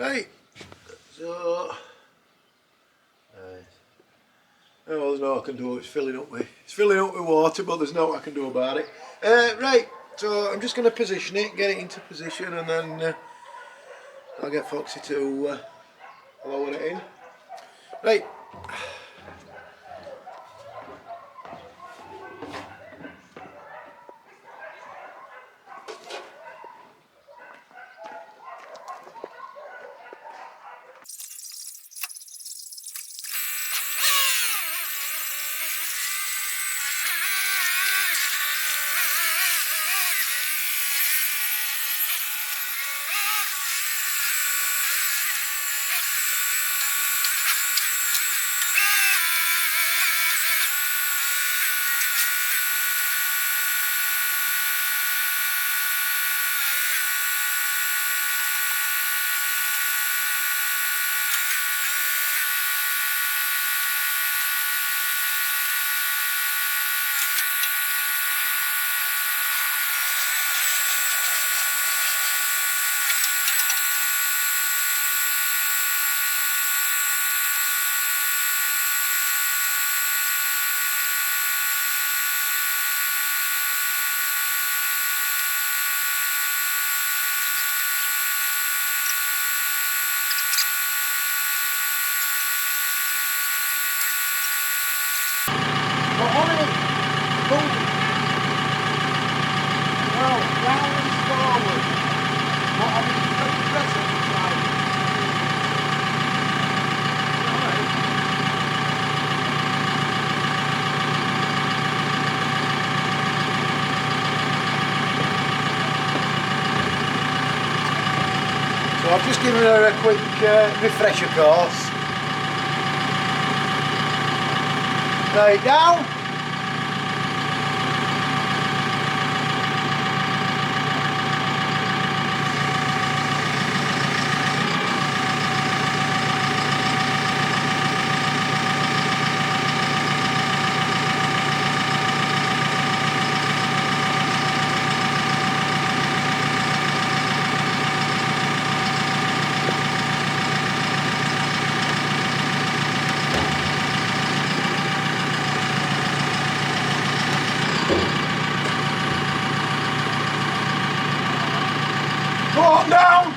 Right, so oh, there's no I can do. It's filling up with water, but there's no I can do about it. Right, so I'm just going to position it, get it into position, and then I'll get Foxy to lower it in. Right. I've just given her a quick refresher course. Right, down. Go on down!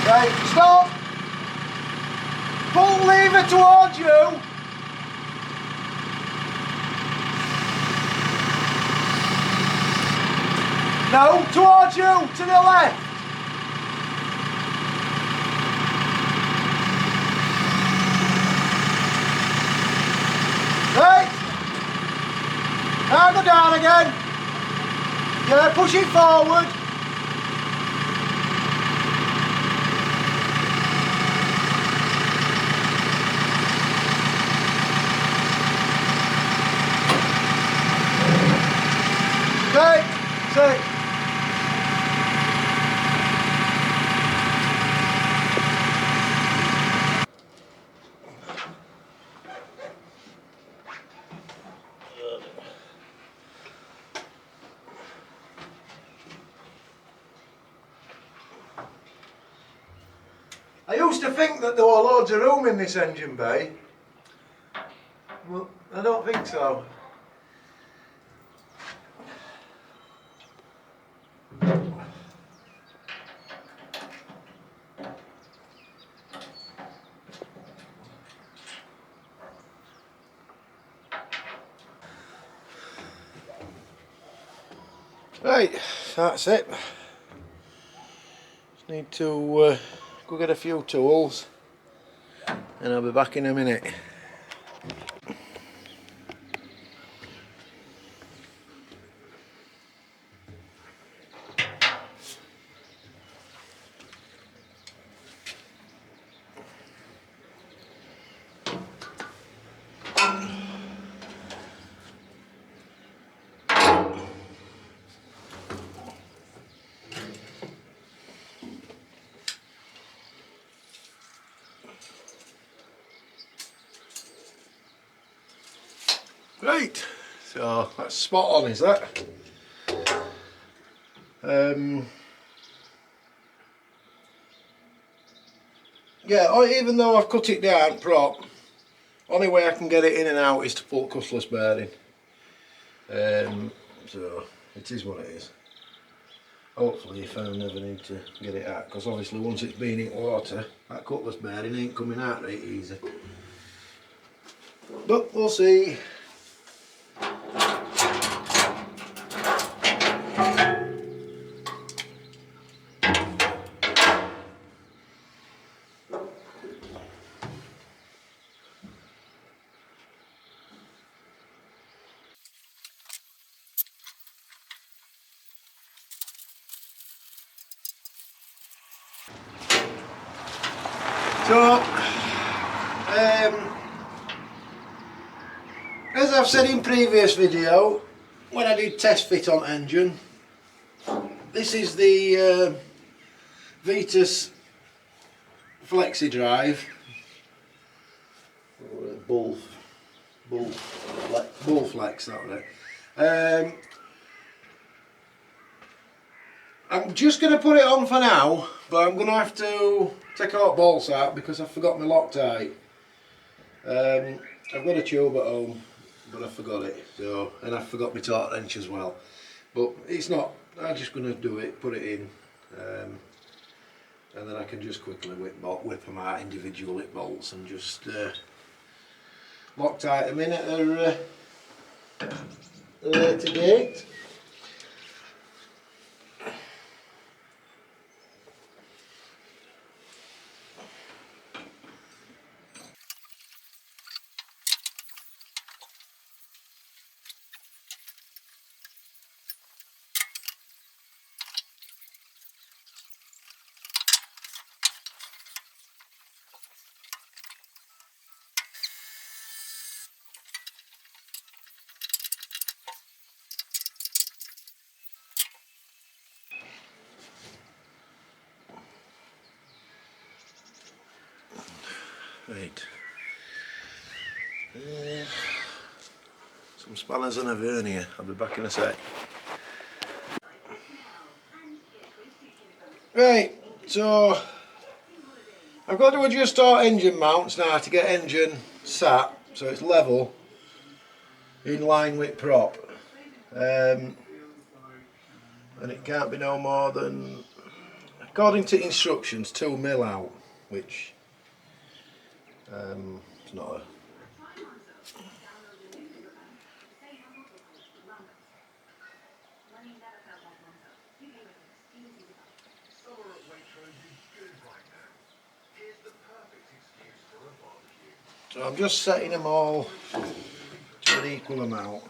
Right, stop! Pull lever towards you! No, towards you, to the left! Right, now go down again. Yeah, push it forward. Right, sit. I used to think that there were loads of room in this engine bay. Well, I don't think so. Right, that's it. Just need to go get a few tools and I'll be back in a minute. Right, so that's spot on, is that? Yeah, even though I've cut it down prop, only way I can get it in and out is to put cutlass bearing. So it is what it is. Hopefully if I never need to get it out, because obviously once it's been in water, that cutlass bearing ain't coming out right easy. But we'll see. So, as I've said in previous video, when I did test fit on engine, this is the Vetus flexi drive, bull flex, that was it. I'm just going to put it on for now, but I'm going to have to take all bolts out because I forgot my Loctite. I've got a tube at home, but I forgot it. So, and I forgot my torque wrench as well. But it's not. I'm just going to do it, put it in, and then I can just quickly whip them out individual bolts and just Loctite them in at a later date. Right. Some spanners and a vernier. I'll be back in a sec. Right, so I've got to adjust our engine mounts now to get engine sat so it's level in line with prop. And it can't be no more than, according to instructions, 2 mil out, which it's not a... So I'm just setting them all to an equal amount.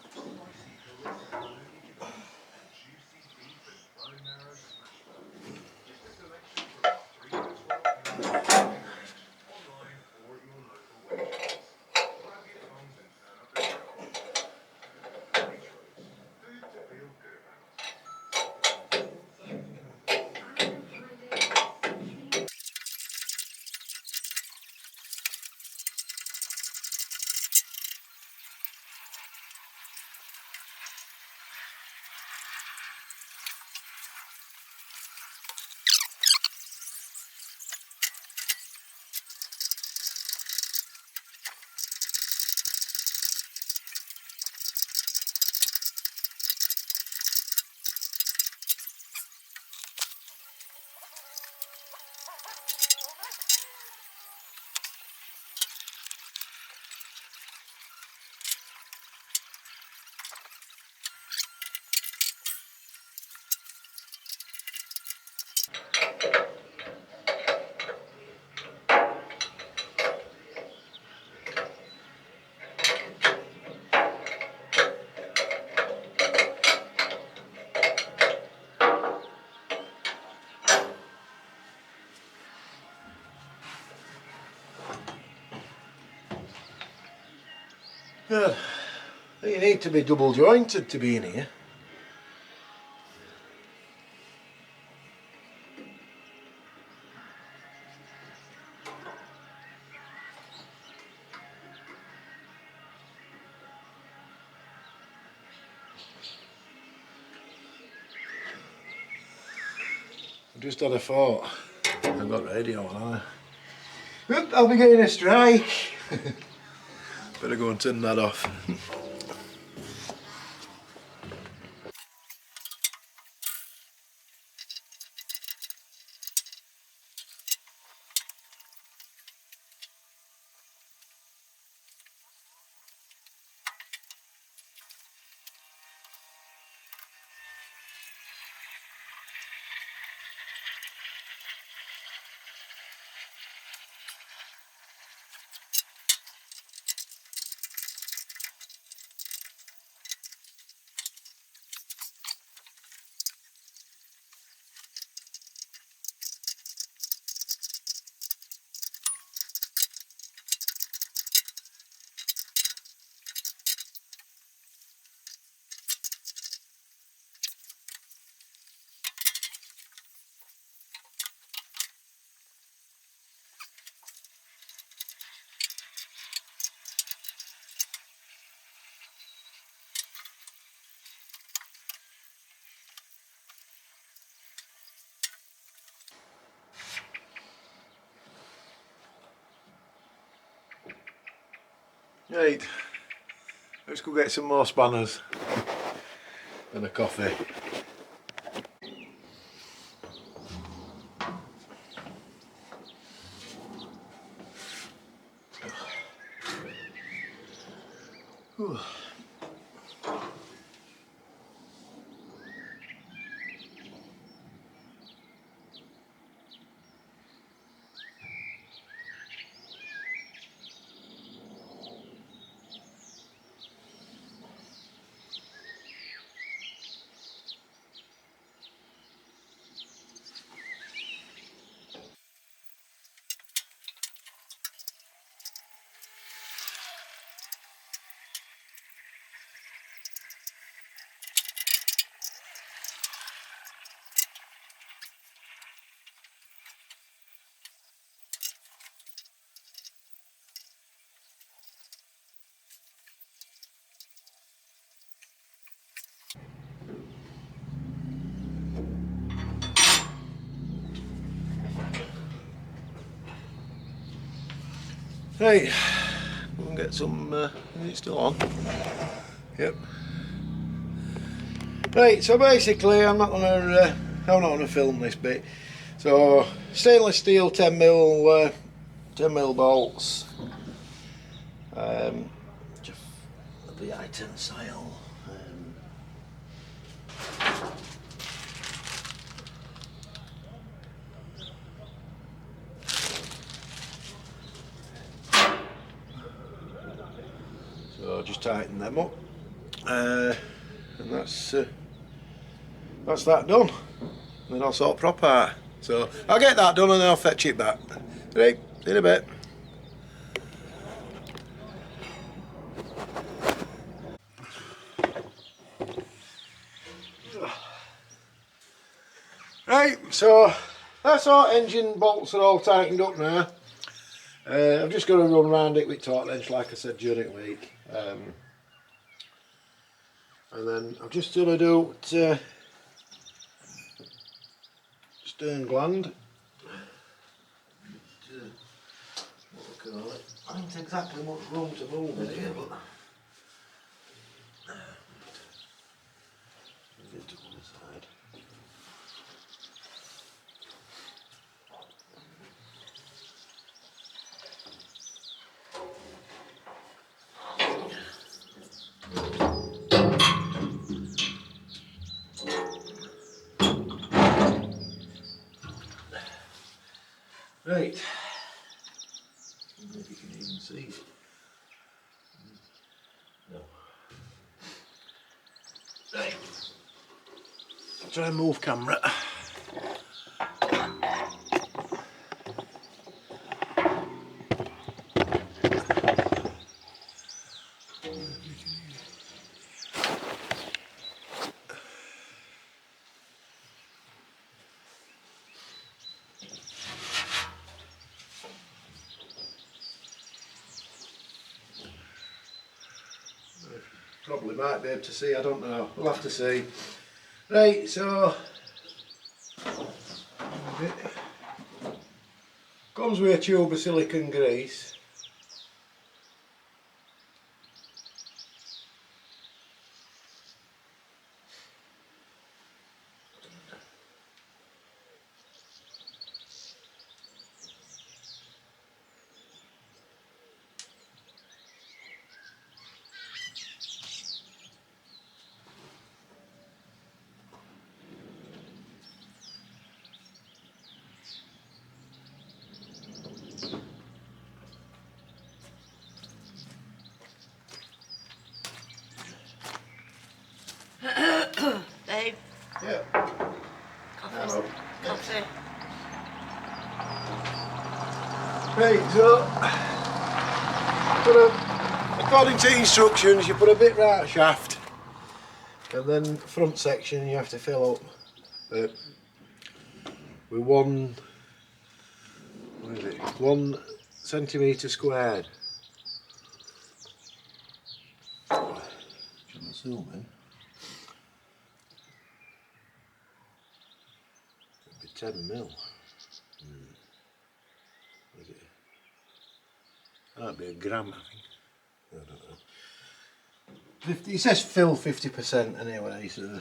Good. You need to be double jointed to be in here. just had a thought. I've got radio on, haven't I? I'll be getting a strike. Better go and turn that off. Right, let's go get some more spanners and a coffee. Right, we'll get some, is it still on? Yep. Right, so basically I'm not gonna film this bit. So stainless steel 10mm bolts. Just the tensile. So just tighten them up, and that's that done. And then I'll sort prop out. So I'll get that done and then I'll fetch it back. Right, see you in a bit. Right, so that's our engine bolts are all tightened up now. I've just got to run around it with torque wrench like I said during the week. And then I've just done a do stern gland. What we call it. I don't exactly much room to move it here, but get to one side. Right, I don't know if you can even see it. No. Right, I'll try and move camera. Probably might be able to see, I don't know, we'll have to see. Right, so Comes with a tube of silicone grease. Dave, Yeah. coffee. Coffee. Right, so according to instructions, you put a bit right shaft, and then front section you have to fill up with what is it, 1 centimetre squared. Shouldn't zoom in. It'd be 10 mil. Is it? That'd be a gram, I think. I don't know. 50, it says fill 50% anyway, so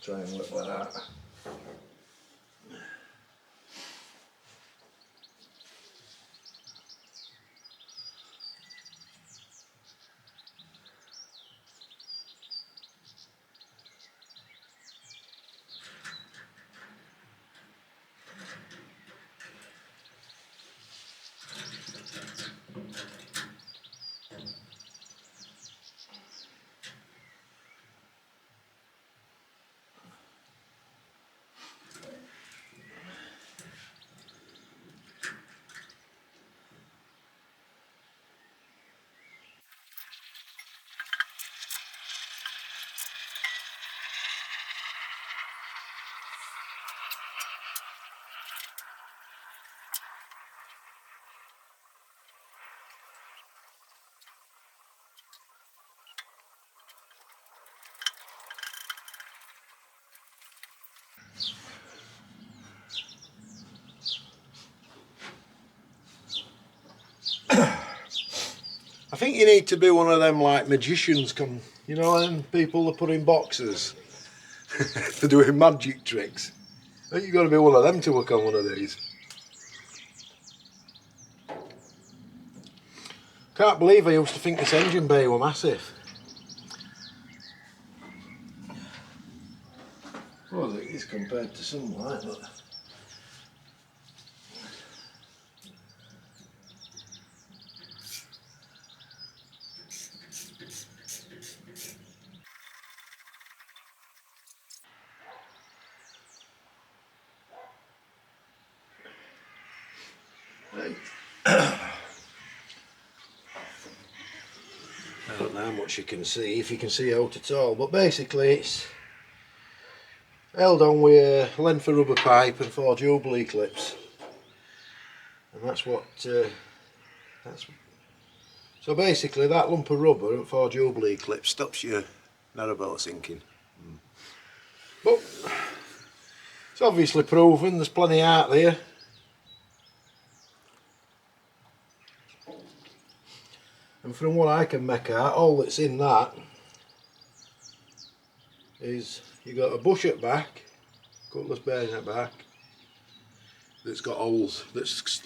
try and look like that. I think you need to be one of them like magicians, you know, and people that put in boxes for doing magic tricks. I think you've got to be one of them to work on one of these. Can't believe I used to think this engine bay were massive. Well, it is compared to some like that. Right. I don't know how much you can see, if you can see out at all, but basically it's held on with a length of rubber pipe and 4 Jubilee clips, and that's what so basically that lump of rubber and 4 Jubilee clips stops your narrowboat sinking. But it's obviously proven, there's plenty out there. And from what I can make out, all that's in that is you got a bush at back, cutlass bearing at back, that's got holes, that's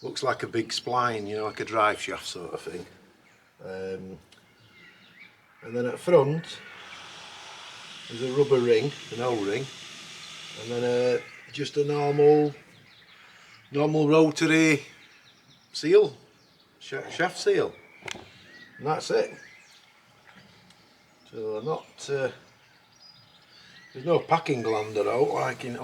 looks like a big spline, you know, like a drive shaft sort of thing. And then at front there's a rubber ring, an O-ring, and then just a normal rotary seal, shaft seal, and that's it. So there's no packing gland out like in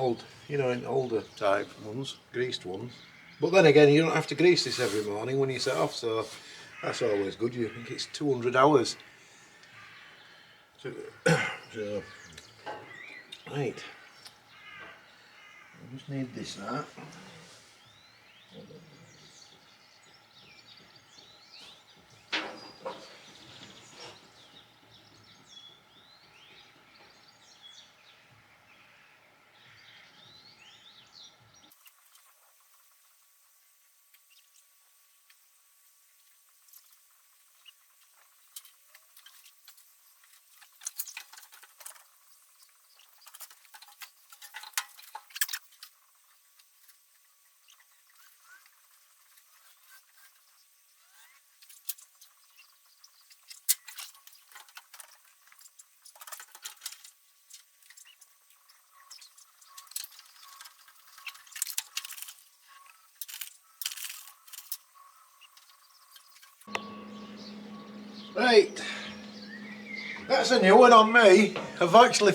in older type ones, greased ones. But then again, you don't have to grease this every morning when you set off, so that's always good. You think it's 200 hours. So right, I just need this out. Right, that's a new one on me. I've actually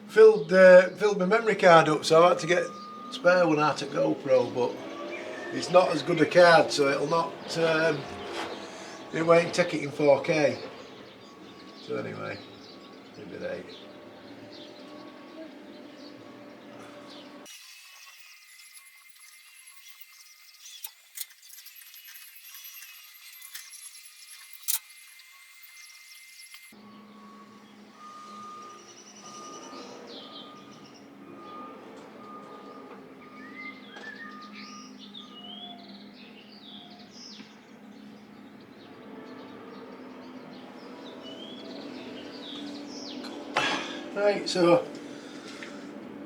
filled my memory card up, so I had to get a spare one out of GoPro, but it's not as good a card, so it'll not, it won't take it in 4K. So anyway, maybe right. Right, so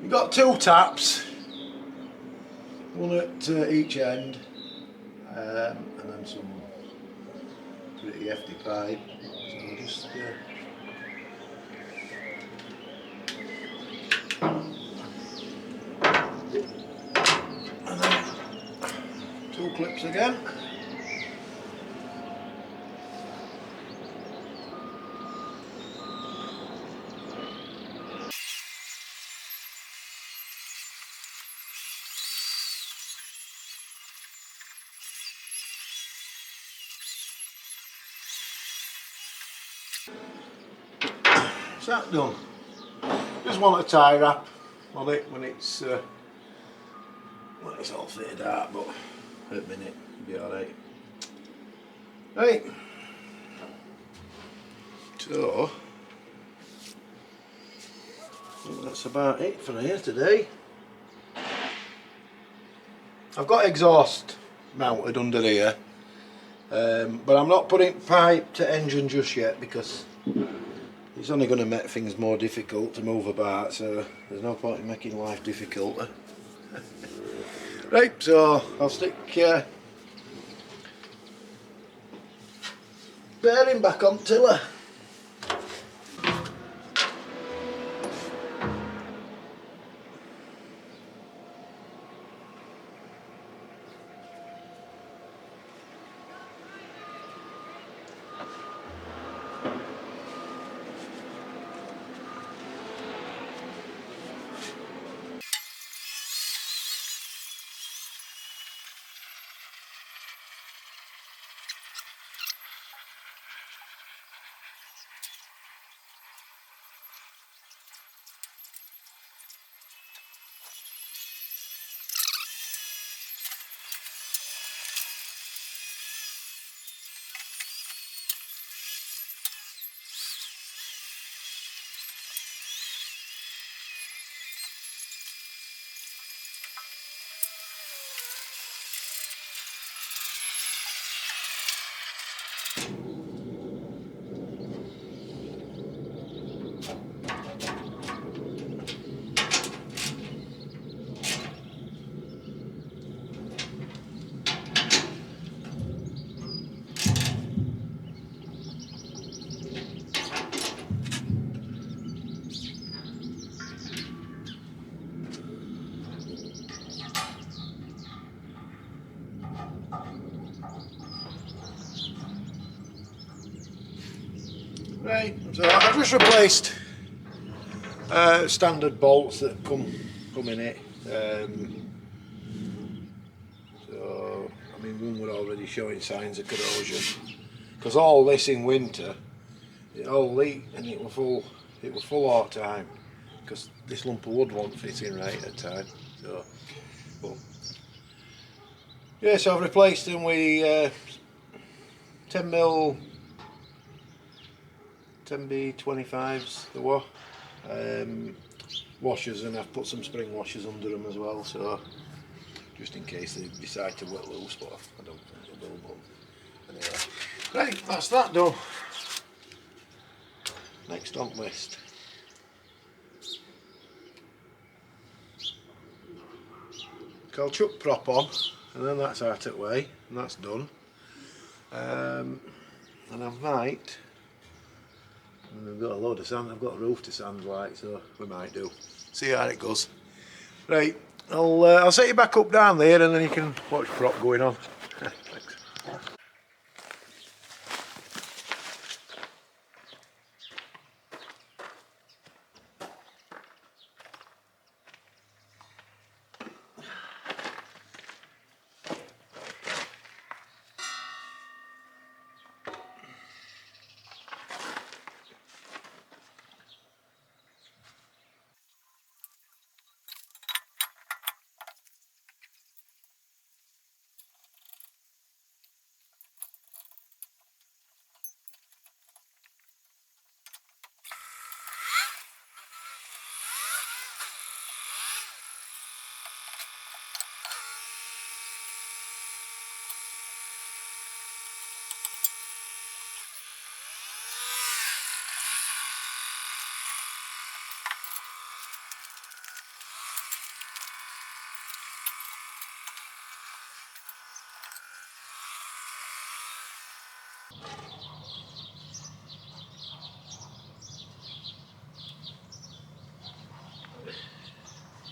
you've got 2 taps, one at each end, and then some pretty hefty pipe. So I'll just and then 2 clips again. Is that done? Just want a tie wrap on it when it's all fitted out, but at a minute it'll be alright. Right, so I think that's about it for here today. I've got exhaust mounted under here, but I'm not putting pipe to engine just yet because it's only going to make things more difficult to move about, so there's no point in making life difficult. Right, so I'll stick bearing back on tiller. Right, so I've just replaced standard bolts that come in it. So I mean, one were already showing signs of corrosion because all this in winter it all leaked and it was full all the time because this lump of wood won't fit in right at the time. So, but yeah, so I've replaced them with 10mm 10B25s there were washers, and I've put some spring washers under them as well, so just in case they decide to work loose, but I don't think they will. But anyway, right, that's that done. Next on list, I'll chuck prop on, and then that's out of the way, and that's done. And I might. And I've got a load of sand, I've got a roof to sand like, so we might do. See how it goes. Right, I'll set you back up down there and then you can watch prop going on. Thanks.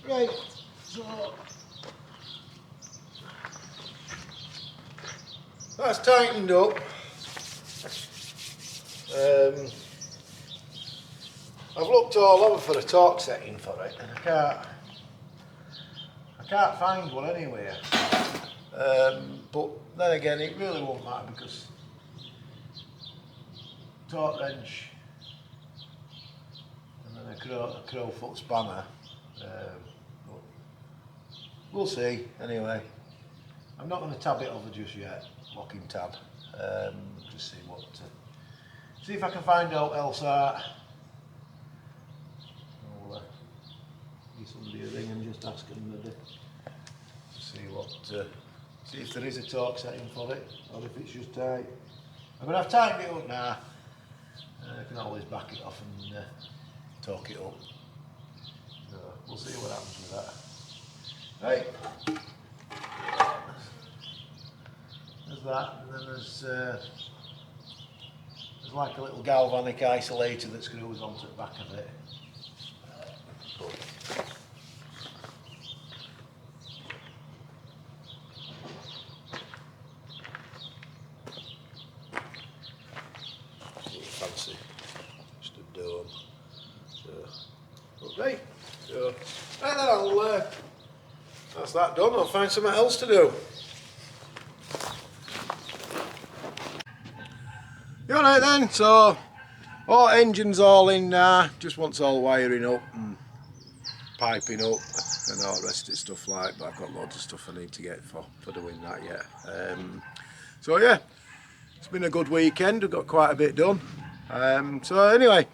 Right, so that's tightened up. I've looked all over for a torque setting for it, and I can't find one anywhere. But then again, it really won't matter because torque wrench and then a crowfoot spanner. But we'll see. Anyway, I'm not going to tab it over just yet. Locking tab. Just see if I can find out else out. I'll give somebody a ring and just ask them maybe to see if there is a torque setting for it or if it's just tight. I mean, I've tightened it up now. I can always back it off and torque it up. So we'll see what happens with that. Right. There's that, and then there's like a little galvanic isolator that screws onto the back of it. Fancy, just a dome. So, okay, so right then I'll that's that done. I'll find something else to do. Alright then, so engine's all in now, just wants all wiring up and piping up and all the rest of the stuff like, but I've got loads of stuff I need to get for doing that yet. So yeah, it's been a good weekend, we've got quite a bit done. So anyway,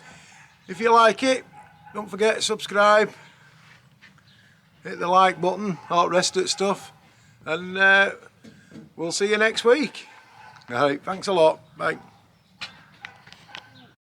if you like it, don't forget to subscribe, hit the like button, all the rest of the stuff, and we'll see you next week. Alright, thanks a lot, bye.